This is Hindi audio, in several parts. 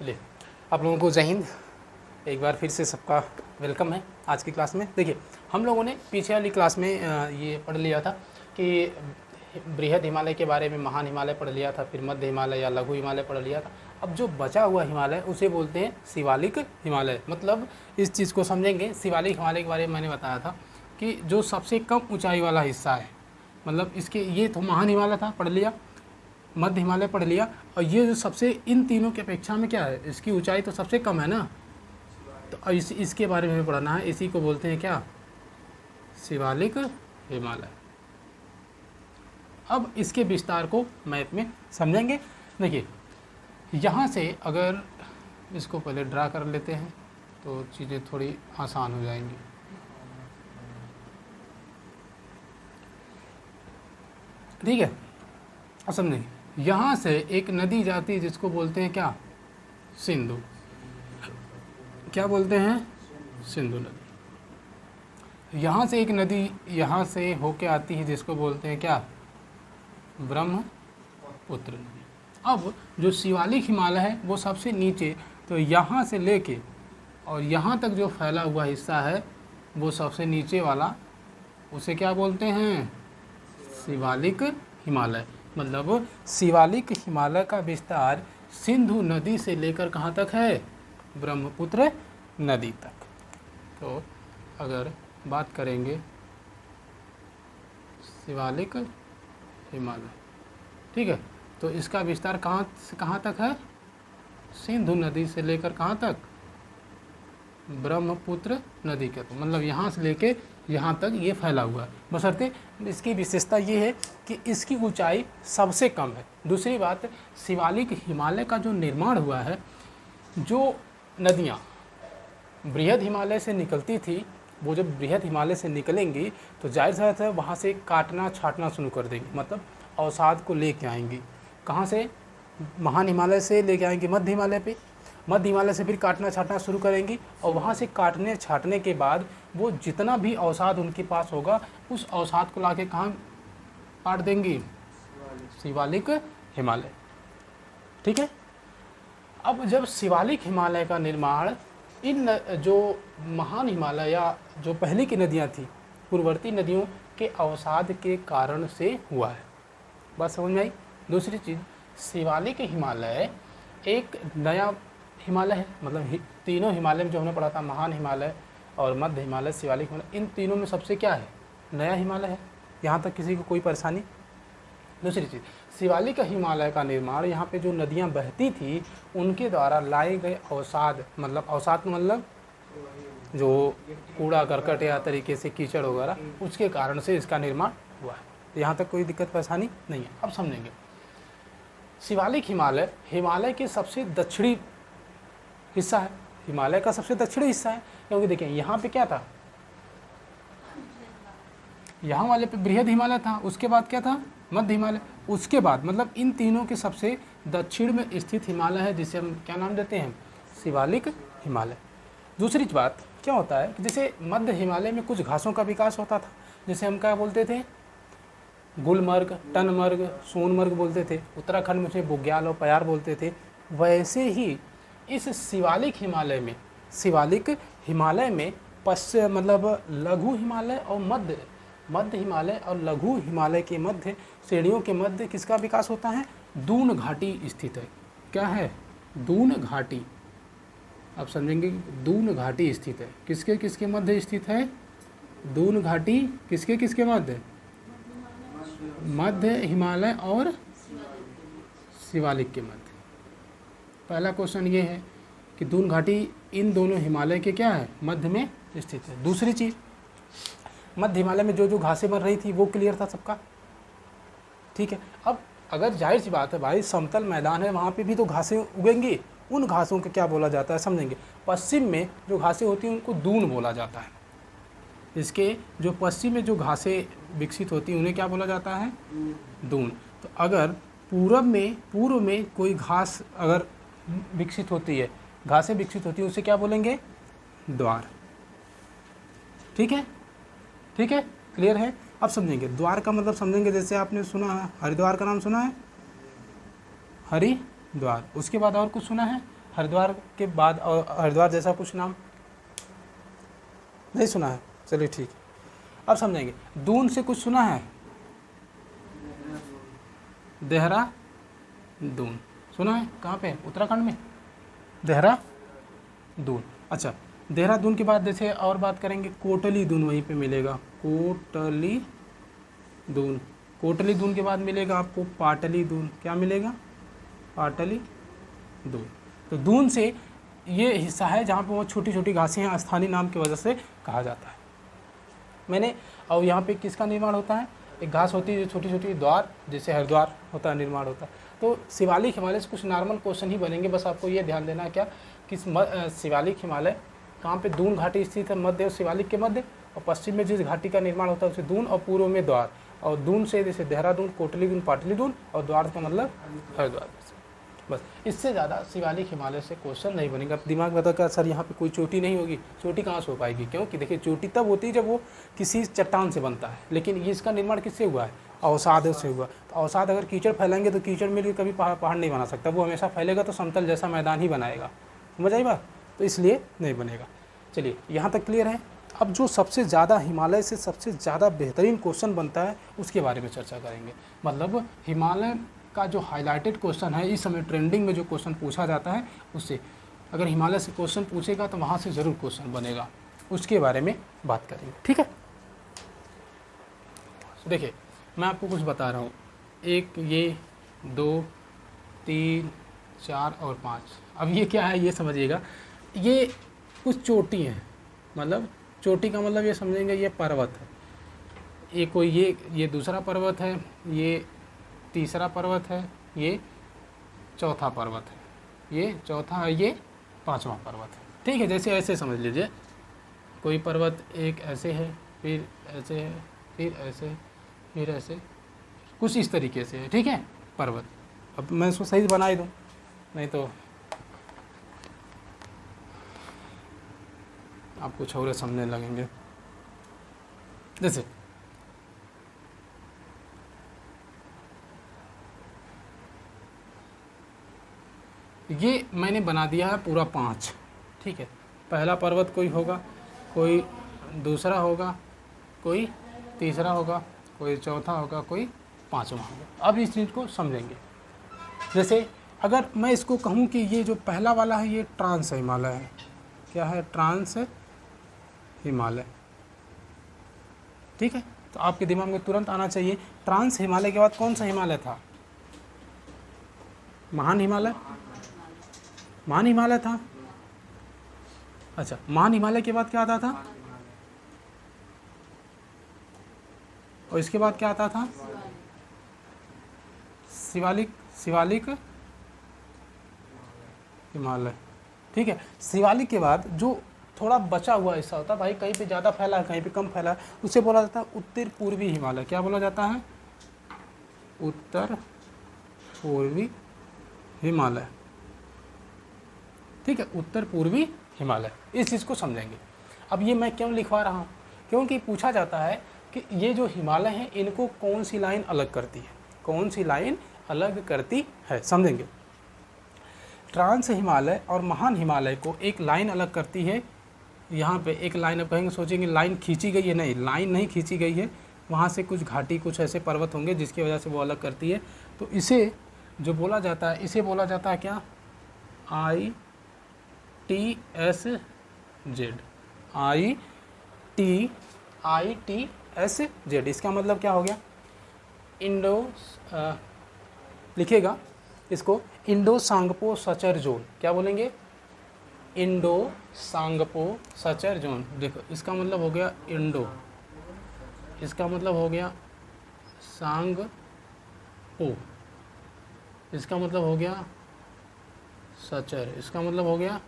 चलिए, आप लोगों को जय हिंद। एक बार फिर से सबका वेलकम है आज की क्लास में। देखिए, हम लोगों ने पीछे वाली क्लास में ये पढ़ लिया था कि बृहद हिमालय के बारे में, महान हिमालय पढ़ लिया था, फिर मध्य हिमालय या लघु हिमालय पढ़ लिया था। अब जो बचा हुआ हिमालय उसे बोलते हैं शिवालिक हिमालय। मतलब इस चीज़ को समझेंगे, शिवालिक हिमालय के बारे में मैंने बताया था कि जो सबसे कम ऊंचाई वाला हिस्सा है, मतलब इसके, ये तो महान हिमालय था, पढ़ लिया, मध्य हिमालय पढ़ लिया, और ये जो सबसे, इन तीनों की अपेक्षा में क्या है, इसकी ऊंचाई तो सबसे कम है ना, तो इसके बारे में पढ़ना है। इसी को बोलते हैं क्या, शिवालिक हिमालय। अब इसके विस्तार को मैप में समझेंगे। देखिए, यहाँ से अगर इसको पहले ड्रा कर लेते हैं तो चीज़ें थोड़ी आसान हो जाएंगी। ठीक है, अब समझेंगे। यहाँ से एक नदी जाती है जिसको बोलते हैं क्या, सिंधु। क्या बोलते हैं, सिंधु नदी। यहाँ से एक नदी यहाँ से होके आती है जिसको बोलते हैं क्या, ब्रह्मपुत्र नदी। अब जो शिवालिक हिमालय है वो सबसे नीचे, तो यहाँ से लेके और यहाँ तक जो फैला हुआ हिस्सा है वो सबसे नीचे वाला, उसे क्या बोलते हैं, शिवालिक हिमालय। मतलब शिवालिक हिमालय का विस्तार सिंधु नदी से लेकर कहाँ तक है, ब्रह्मपुत्र नदी तक। तो अगर बात करेंगे शिवालिक हिमालय, ठीक है, तो इसका विस्तार कहाँ से कहाँ तक है, सिंधु नदी से लेकर कहाँ तक, ब्रह्मपुत्र नदी के, तो मतलब यहाँ से लेके यहाँ तक ये फैला हुआ है। बशर्ते इसकी विशेषता ये है कि इसकी ऊंचाई सबसे कम है। दूसरी बात, शिवालिक हिमालय का जो निर्माण हुआ है, जो नदियाँ बृहद हिमालय से निकलती थी, वो जब बृहद हिमालय से निकलेंगी तो जाहिर सी बात है वहाँ से काटना छाटना शुरू कर देंगी, मतलब अवसाद को लेके आएंगी। कहाँ से, महान हिमालय से लेके आएंगी मध्य हिमालय पे, मध्य हिमालय से फिर काटना छाटना शुरू करेंगी, और वहाँ से काटने छाटने के बाद वो जितना भी अवसाद उनके पास होगा उस अवसाद को लाके कहाँ काट देंगी, शिवालिक हिमालय। ठीक है। अब जब शिवालिक हिमालय का निर्माण इन जो महान हिमालय या जो पहले की नदियाँ थी, पूर्ववर्ती नदियों के अवसाद के कारण से हुआ है। बात समझ में आई। दूसरी चीज़, शिवालिक हिमालय एक नया हिमालय है, मतलब तीनों हिमालय में जो हमने पढ़ा था, महान हिमालय और मध्य हिमालय, शिवालिक हिमालय, इन तीनों में सबसे क्या है, नया हिमालय है। यहाँ तक किसी को कोई परेशानी। दूसरी चीज़, शिवालिक हिमालय का निर्माण यहाँ पे जो नदियाँ बहती थी उनके द्वारा लाए गए अवसाद, मतलब अवसाद मतलब जो कूड़ा करकट या तरीके से कीचड़ वगैरह, उसके कारण से इसका निर्माण हुआ है। यहाँ तक कोई दिक्कत परेशानी नहीं है। अब समझेंगे, शिवालिक हिमालय हिमालय के सबसे दक्षिणी हिस्सा है, हिमालय का सबसे दक्षिणी हिस्सा है। क्योंकि देखें यहाँ पे क्या था, यहाँ वाले पे बृहद हिमालय था, उसके बाद क्या था, मध्य हिमालय, उसके बाद, मतलब इन तीनों के सबसे दक्षिण में स्थित हिमालय है जिसे हम क्या नाम देते हैं, शिवालिक हिमालय। दूसरी बात क्या होता है कि जैसे मध्य हिमालय में कुछ घासों का विकास होता था, जैसे हम क्या बोलते थे, गुलमर्ग, टनमर्ग, सोनमर्ग बोलते थे, उत्तराखंड में उसे बुग्याल और प्यार बोलते थे। वैसे ही इस शिवालिक हिमालय में पश्चिम, मतलब लघु हिमालय और मध्य हिमालय और लघु हिमालय के मध्य श्रेणियों के मध्य किसका विकास होता है, दून घाटी स्थित है। क्या है, दून घाटी। आप समझेंगे, दून घाटी स्थित है, किसके किसके मध्य स्थित है, दून घाटी किसके किसके मध्य, मध्य हिमालय और शिवालिक के मध्य। पहला क्वेश्चन ये है कि दून घाटी इन दोनों हिमालय के क्या है, मध्य में स्थित है। दूसरी चीज़, मध्य हिमालय में जो जो घासें बन रही थी वो क्लियर था सबका, ठीक है। अब अगर जाहिर सी बात है भाई, समतल मैदान है, वहाँ पे भी तो घासें उगेंगी, उन घासों को क्या बोला जाता है, समझेंगे। पश्चिम में जो घासें होती हैं उनको दून बोला जाता है। इसके जो पश्चिम में जो घासें विकसित होती हैं उन्हें क्या बोला जाता है, दून। तो अगर पूर्व में कोई घास अगर विकसित होती है, घासें विकसित होती है, उसे क्या बोलेंगे, द्वार। ठीक है, ठीक है, क्लियर है। अब समझेंगे द्वार का मतलब समझेंगे। जैसे आपने सुना है हरिद्वार का नाम सुना है, हरिद्वार, उसके बाद और कुछ सुना है, हरिद्वार के बाद और हरिद्वार जैसा कुछ नाम नहीं सुना है? चलिए ठीक है, अब समझेंगे। दून से कुछ सुना है? देहरादून सुना है? कहाँ पे? उत्तराखंड में देहरादून। अच्छा, देहरादून के बाद जैसे और बात करेंगे, कोटली दून वहीं पे मिलेगा, कोटली दून। कोटली दून के बाद मिलेगा आपको पाटली दून। क्या मिलेगा? पाटली दून। तो दून से ये हिस्सा है जहाँ पे वो छोटी छोटी घासें हैं, स्थानीय नाम की वजह से कहा जाता है। मैंने और यहाँ पे किसका निर्माण होता है? एक घास होती है जो छोटी छोटी द्वार, जैसे हरिद्वार होता है, निर्माण होता है। तो शिवालिक हिमालय से कुछ नॉर्मल क्वेश्चन ही बनेंगे, बस आपको ये ध्यान देना है क्या कि शिवालिक हिमालय कहाँ पे? दून घाटी स्थित है, मध्य और शिवालिक के मध्य, और पश्चिम में जिस घाटी का निर्माण होता है उसे दून, और पूर्व में द्वार। और दून से जैसे देहरादून, कोटली दून, पाटली दून, और द्वार का मतलब हरिद्वार। बस इससे ज़्यादा शिवालिक हिमालय से क्वेश्चन नहीं बनेगा। अब दिमाग में बताओ सर यहाँ पे कोई चोटी नहीं होगी, चोटी कहाँ से हो पाएगी? क्योंकि देखिए चोटी तब होती है जब वो किसी चट्टान से बनता है, लेकिन ये इसका निर्माण किससे हुआ है? अवसाद से हुआ। तो अवसाद अगर कीचड़ फैलाएंगे तो कीचड़ में कभी पहाड़ नहीं बना सकता, वो हमेशा फैलेगा तो समतल जैसा मैदान ही बनाएगा। समझ आई बात? तो इसलिए नहीं बनेगा। चलिए यहाँ तक क्लियर है। अब जो सबसे ज़्यादा हिमालय से सबसे ज़्यादा बेहतरीन क्वेश्चन बनता है उसके बारे में चर्चा करेंगे। मतलब हिमालय का जो हाईलाइटेड क्वेश्चन है, इस समय ट्रेंडिंग में जो क्वेश्चन पूछा जाता है, उससे अगर हिमालय से क्वेश्चन पूछेगा तो वहाँ से ज़रूर क्वेश्चन बनेगा, उसके बारे में बात करेंगे। ठीक है, देखिए मैं आपको कुछ बता रहा हूँ, 1 ये 2 3 4 और 5। अब ये क्या है ये समझिएगा, ये कुछ चोटी हैं, मतलब चोटी का मतलब ये समझेंगे ये पर्वत है, ये कोई ये दूसरा पर्वत है, ये तीसरा पर्वत है, ये चौथा पर्वत है, ये चौथा है, ये पांचवा पर्वत है। ठीक है, जैसे ऐसे समझ लीजिए, कोई पर्वत एक ऐसे है, फिर ऐसे है, फिर ऐसे, फिर ऐसे, कुछ इस तरीके से है। ठीक है, पर्वत। अब मैं इसको सही बना ही दूँ, नहीं तो आप कुछ और समझने लगेंगे। जैसे ये मैंने बना दिया है पूरा 5। ठीक है, पहला पर्वत कोई होगा, कोई दूसरा होगा, कोई तीसरा होगा, कोई चौथा होगा, कोई पांचवा होगा। अब इस चीज़ को समझेंगे। जैसे अगर मैं इसको कहूँ कि ये जो पहला वाला है ये ट्रांस हिमालय है। क्या है? ट्रांस हिमालय। ठीक है, तो आपके दिमाग में तुरंत आना चाहिए ट्रांस हिमालय के बाद कौन सा हिमालय था? महान हिमालय। महान हिमालय था। अच्छा, महान हिमालय के बाद क्या आता था? और इसके बाद क्या आता था? शिवालिक हिमालय। ठीक है, शिवालिक के बाद जो थोड़ा बचा हुआ ऐसा होता है भाई, कहीं पे ज़्यादा फैला है, कहीं पे कम फैला है, उसे बोला जाता है उत्तर पूर्वी हिमालय। क्या बोला जाता है? उत्तर पूर्वी हिमालय। ठीक है, उत्तर पूर्वी हिमालय। इस चीज़ को समझेंगे। अब ये मैं क्यों लिखवा रहा हूँ? क्योंकि पूछा जाता है कि ये जो हिमालय हैं इनको कौन सी लाइन अलग करती है, कौन सी लाइन अलग करती है, समझेंगे। ट्रांस हिमालय और महान हिमालय को एक लाइन अलग करती है। यहाँ पे एक लाइन, अब कहेंगे सोचेंगे लाइन खींची गई है, नहीं, लाइन नहीं खींची गई है, वहाँ से कुछ घाटी, कुछ ऐसे पर्वत होंगे जिसकी वजह से वो अलग करती है। तो इसे जो बोला जाता है, इसे बोला जाता है क्या? ITSZ। ITSZ। इसका मतलब क्या हो गया? लिखिएगा इसको, इंडो सांगपो सचर जोन। क्या बोलेंगे? Indo Tsangpo suture zone. देखो इसका मतलब हो गया इंडो, इसका मतलब हो गया सांगपो, इसका मतलब हो गया सचर, इसका मतलब हो गया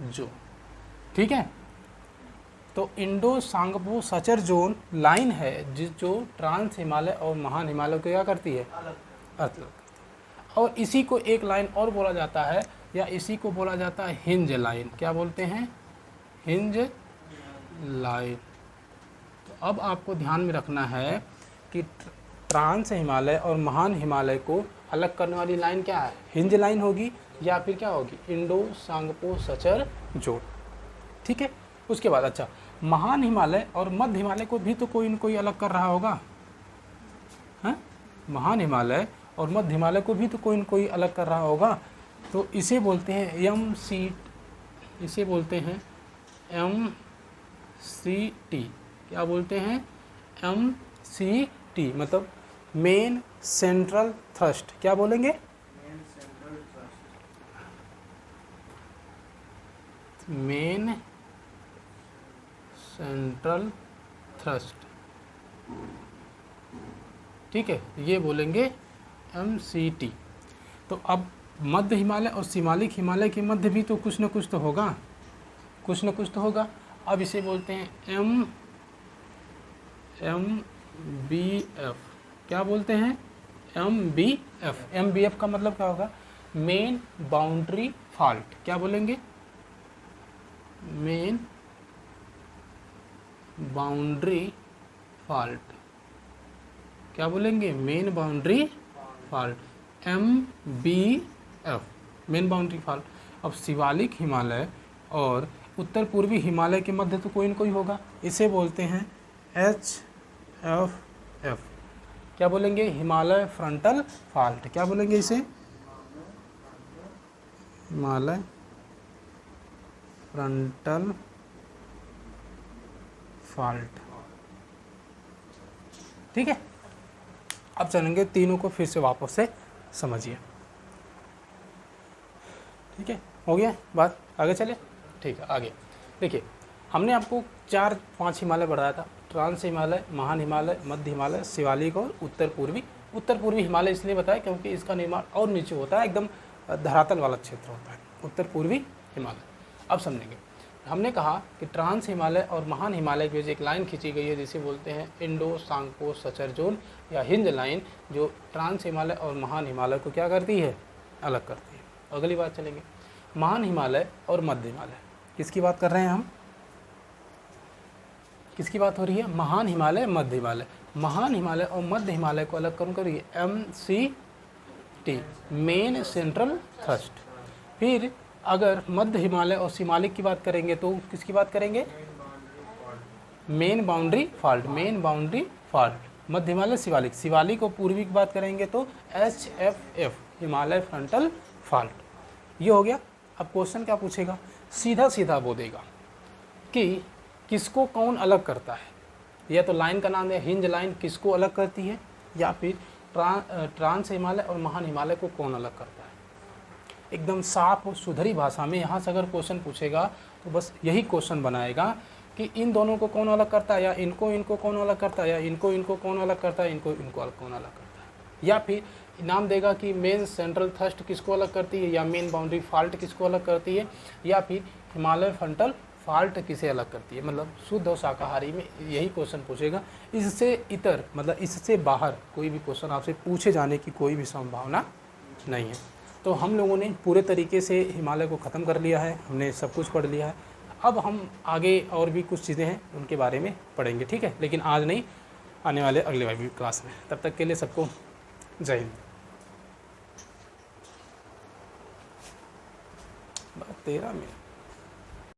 जो। ठीक है, तो Indo Tsangpo suture zone line है जो ट्रांस हिमालय और महान हिमालय को क्या करती है? अलग। और इसी को एक लाइन और बोला जाता है, या इसी को बोला जाता है हिंज लाइन। क्या बोलते हैं? Hinge line. तो अब आपको ध्यान में रखना है कि ट्रांस हिमालय और महान हिमालय को अलग करने वाली लाइन क्या है? हिंज लाइन होगी। या फिर क्या होगी इंडो सांगपो सचर जोन। ठीक है, उसके बाद अच्छा महान हिमालय और मध्य हिमालय को भी तो कोई न कोई अलग कर रहा होगा, हैं? महान हिमालय और मध्य हिमालय को भी तो कोई न कोई अलग कर रहा होगा, तो इसे बोलते हैं इसे बोलते हैं MCT। क्या बोलते हैं? MCT मतलब मेन सेंट्रल थ्रस्ट। क्या बोलेंगे? Main central thrust. ठीक है, ये बोलेंगे MCT। तो अब मध्य हिमालय और शिमालिक हिमालय के मध्य भी तो कुछ न कुछ तो होगा, कुछ न कुछ तो होगा। अब इसे बोलते हैं MBF। क्या बोलते हैं? MBF का मतलब क्या होगा? Main boundary fault. क्या बोलेंगे? Main boundary fault. क्या बोलेंगे? Main boundary fault, MBF, main boundary fault. अब शिवालिक हिमालय और उत्तर पूर्वी हिमालय के मध्य तो कोई न कोई होगा, इसे बोलते हैं HFF। क्या बोलेंगे? Himalaya frontal fault. क्या बोलेंगे इसे? Himalaya frontal fault. ठीक है, अब चलेंगे तीनों को फिर से वापस से समझिए। ठीक है, हो गया बात, आगे चले। ठीक है, आगे देखिए, हमने आपको 4-5 हिमालय बढ़ाया था, ट्रांस हिमालय, महान हिमालय, मध्य हिमालय, शिवालिक और उत्तर पूर्वी। उत्तर पूर्वी हिमालय इसलिए बताया क्योंकि इसका निर्माण और नीचे होता है, एकदम धरातल वाला क्षेत्र होता है उत्तर पूर्वी हिमालय। अब समझेंगे, हमने कहा कि ट्रांस हिमालय और महान हिमालय के बीच एक लाइन खींची गई है जिसे बोलते हैं इंडो सांगपो सचर जोन या हिंज लाइन, जो ट्रांस हिमालय और महान हिमालय को क्या करती है? अलग करती है। अगली बात चलेंगे, महान हिमालय और मध्य हिमालय। किसकी बात कर रहे हैं हम? किसकी बात हो रही है? महान हिमालय, मध्य हिमालय। महान हिमालय और मध्य हिमालय को अलग करिए, MCT, मेन सेंट्रल थ्रस्ट। फिर अगर मध्य हिमालय और शिमालिक की बात करेंगे तो किसकी बात करेंगे? Main boundary fault, main boundary fault. मध्य हिमालय, शिवालिक, शिवालिक और पूर्वी की बात करेंगे तो HFF, हिमालय फ्रंटल फॉल्ट। ये हो गया। अब क्वेश्चन क्या पूछेगा? सीधा सीधा वो देगा कि किसको कौन अलग करता है, या तो लाइन का नाम है हिंज लाइन किसको अलग करती है, या फिर ट्रांस हिमालय और महान हिमालय को कौन अलग करता है। एकदम साफ और सुधरी भाषा में यहाँ से अगर क्वेश्चन पूछेगा तो बस यही क्वेश्चन बनाएगा कि इन दोनों को कौन अलग करता है, या इनको कौन अलग करता है, या इनको कौन अलग करता है, इनको कौन अलग करता है। या फिर नाम देगा कि मेन सेंट्रल थ्रस्ट किसको अलग करती है, या मेन बाउंड्री फॉल्ट किसको अलग करती है, या फिर हिमालय फ्रंटल फॉल्ट किसे अलग करती है। मतलब शुद्ध और शाकाहारी में यही क्वेश्चन पूछेगा। इससे इतर मतलब इससे बाहर कोई भी क्वेश्चन आपसे पूछे जाने की कोई भी संभावना नहीं है। तो हम लोगों ने पूरे तरीके से हिमालय को ख़त्म कर लिया है, हमने सब कुछ पढ़ लिया है। अब हम आगे और भी कुछ चीज़ें हैं उनके बारे में पढ़ेंगे, ठीक है, लेकिन आज नहीं, आने वाले अगले वाली क्लास में। तब तक के लिए सबको जय हिंद। 13 मिनट।